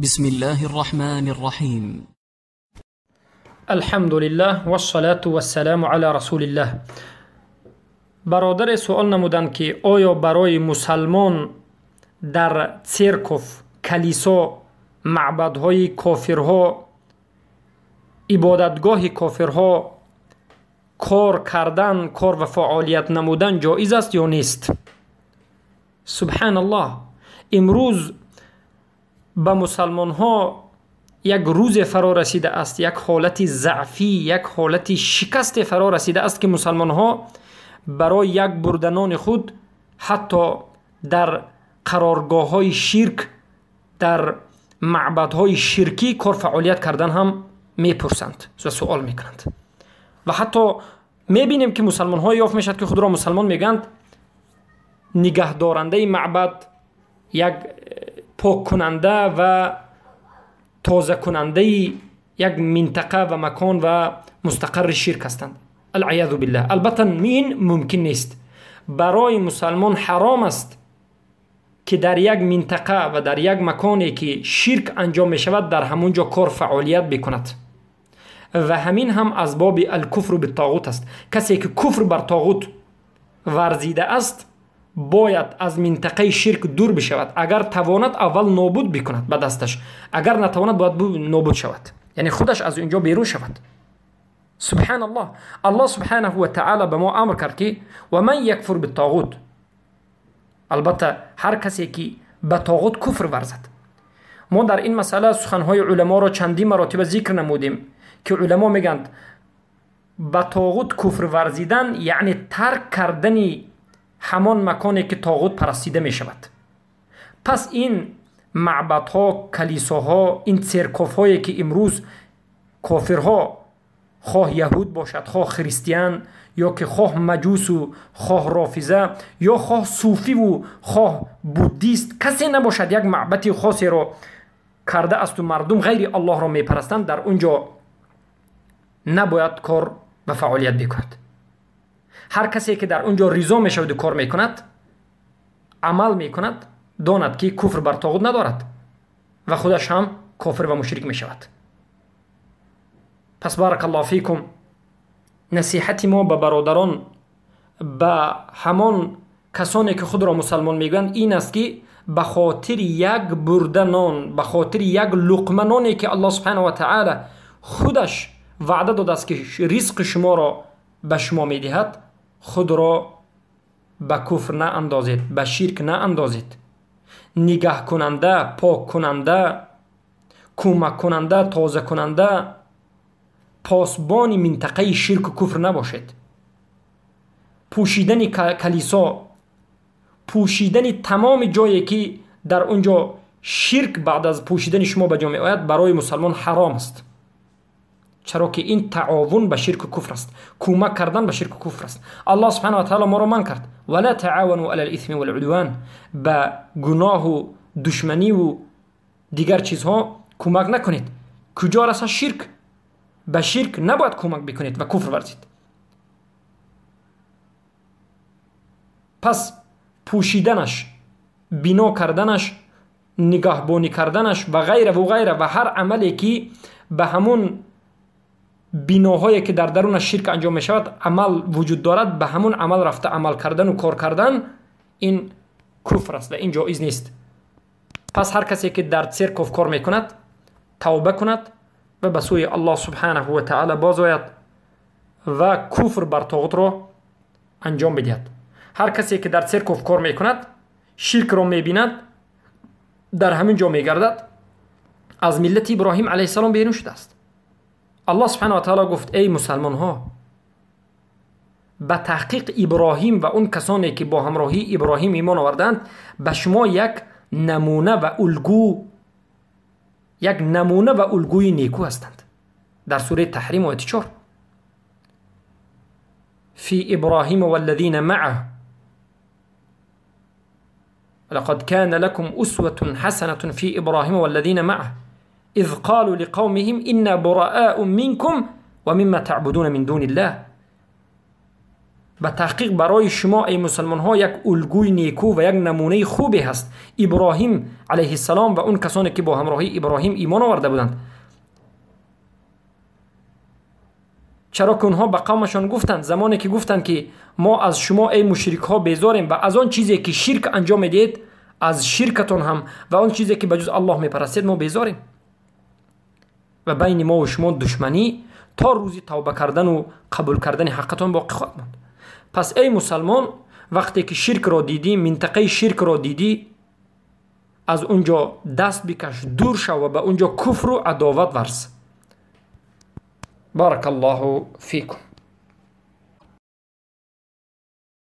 بسم الله الرحمن الرحیم. الحمد لله و الصلاة و السلام علی رسول الله. برادر سوال نمودند که آیا برای مسلمان در سرکف، کلیسا، معبدهای کافرها، عبادتگاه کافرها کار کردن، کار و فعالیت نمودن جایز است یا نیست؟ سبحان الله، امروز به مسلمان ها یک روز فرا رسیده است، یک حالت ضعفی، یک حالت شکست فرا رسیده است که مسلمان ها برای یک بردنان خود حتی در قرارگاه های شرک، در معبد های شرکی کار فعالیت کردن هم میپرسند و سوال میکنند. و حتی میبینیم که مسلمان ها یافت میشد که خود را مسلمان میگند نگهدارنده معبد، یک پاک کننده و تازه کننده یک منطقه و مکان و مستقر شرک هستند. العیاذ بالله. البته این ممکن نیست. برای مسلمان حرام است که در یک منطقه و در یک مکانی که شرک انجام می شود در همونجا کار فعالیت بکند. و همین هم از باب الکفر بالطاغوت است. کسی که کفر بر طاغوت ورزیده است باید از منطقه شرک دور بشود. اگر تواند اول نابود بکند به دستش، اگر نتواند باید نابود شود، یعنی خودش از اینجا بیرون شود. سبحان الله. الله سبحانه و تعالی به ما امر کرد که و من یکفر بالطاغوت. البته هر کسی که به طاغوت کفر ورزد. ما در این مسئله سخنهای علما را چندین مراتب ذکر نمودیم که علما میگند به طاغوت کفر ورزیدن یعنی ترک کردن همان مکانی که طاغوت پرستیده می شود. پس این معبدها، کلیساها، این سرکف‌هایی که امروز کافرها، خواه یهود باشد، خواه خریستیان، یا که خواه مجوس و خواه رافضه، یا خواه صوفی و خواه بودیست، کسی نباشد یک معبد خاصی را کرده است و مردم غیر الله را می پرستند، در اونجا نباید کار و فعالیت بکند. هر کسی که در اونجا ریزا می شود و کار می کند، عمل می کند، داند که کفر بر طاغوت ندارد و خودش هم کافر و مشرک می شود. پس بارک الله فیکم، نصیحت ما به برادران، به همان کسانی که خود را مسلمان می گویند این است که به خاطر یک برده نان، به خاطر یک لقمه نانی که الله سبحانه و تعالی خودش وعده داده است که رزق شما را به شما می دهد، خود را به کفر نه اندازید، به شرک نه اندازید. نگاه کننده، پاک کننده، کمک کننده، تازه کننده، پاسبان منطقه شرک و کفر نباشید. پوشیدن کلیسا، پوشیدن تمام جایی که در اونجا شرک بعد از پوشیدن شما به جا می آید برای مسلمان حرام است. چرا که این تعاون به شرک و کفر است، کمک کردن به شرک و کفر است. الله سبحانه و تعالی ما را من کرد ولا تعاونوا علی الاثم والعدوان، به گناه و دشمنی و دیگر چیزها کمک نکنید. کجا رسد شرک؟ به شرک نباید کمک بکنید و کفر ورزید. پس پوشیدنش، بنا کردنش، نگهبانی کردنش و غیره و غیره و هر عملی که به همون بناهایی که در درون شرک انجام می شود عمل وجود دارد، به همون عمل رفته عمل کردن و کار کردن، این کفر است و این جایز نیست. پس هر کسی که در سرکف کار می کند توبه کند و به سوی الله سبحانه و تعالی باز آید و کفر بر طاغوت را انجام بدهد. هر کسی که در سرکف کار می کند، شرک را می بیند، در همین جا می گردد، از ملت ابراهیم علیه السلام بیرون شده است. الله سبحانه و تعالی گفت ای مسلمان ها، به تحقیق ابراهیم و اون کسانی که با همراهی ابراهیم ایمان آوردند به شما یک نمونه و الگوی نیکو هستند. در سوره تحریم آیه 4 فی ابراهیم والذین معه لقد كان لكم اسوة حسنة في ابراهیم والذین معه اذ قالوا لقومهم إنا براء منكم ومما تعبدون من دون الله. به تحقیق برای شما ای مسلمان ها یک الگوی نیکو و یک نمونه خوبی هست. ابراهیم علیه السلام و اون کسانی که با همراهی ابراهیم ایمان آورده بودند، چرا که اونها به قومشان گفتند، زمانی که گفتند که ما از شما ای مشرک ها بیزاریم و از آن چیزی که شرک انجام میدید، از شرکتون هم و آن چیزی که بجز الله میپرستید ما بیزاریم و بین ما و شما دشمنی تا روزی توبه کردن و قبول کردن حقتون باقی خواهد ماند. پس ای مسلمان، وقتی که شرک را دیدی، منطقه شرک را دیدی، از اونجا دست بکش، دور شو و به اونجا کفر و عداوت ورز. بارک الله فیکم.